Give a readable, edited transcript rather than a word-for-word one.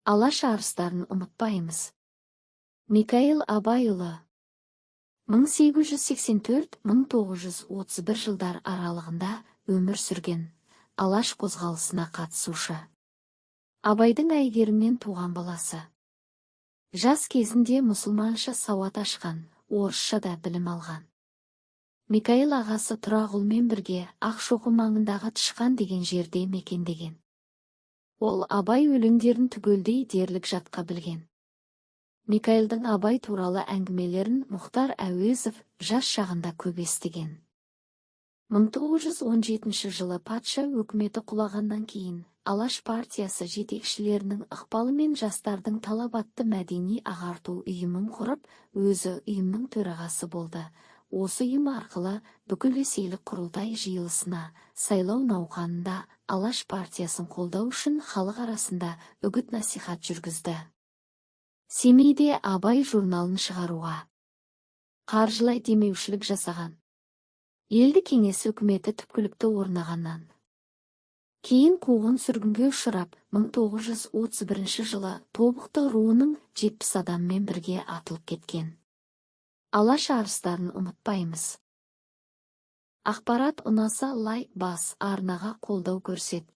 Алаш арыстарын ұмытпаймыз. Микаил Абайұлы 1884-1931 жылдар аралығында өмір сүрген, алаш қозғалысына қатысушы. Абайдың әйгерімнен туған баласы. Жас кезінде мұсылманша сауат ашқан, орысша да білім алған. Микаил ағасы Тұрағұлмен бірге Ақшоқы маңындағы Тышқан деген жерде мекендеген. Ол Абай өлеңдерін түгелдей дерлік жатқа білген. Микаилдің Абай туралы әңгімелерін Мұхтар Әуезов жас шағында көп естіген. 1917 жылы патша өкіметі құлағаннан кейін Алаш партиясы жетекшілерінің ықпалымен жастардың талапатты мәдени ағарту ұйымын құрып, өзі ұйымның төрағасы болды. Осы ұйым арқылы бүкілресейлік құрылтай жиылысына, сайлау науқанында Алаш партиясын қолдау үшін халық арасында үгіт-насихат жүргізді. Семейде Абай журналын шығаруға қаржылай демеушілік жасаған. Елді кеңес үкіметі түпкілікті орнағаннан кейін қуғын сүргінге ұшырап, 1931 жылы Тобықты руының 70 адаммен бірге атылып кеткен. Алаш арыстарын ұмытпаймыз. Ақпарат ұнаса лайк бас, арнаға қолдау көрсет.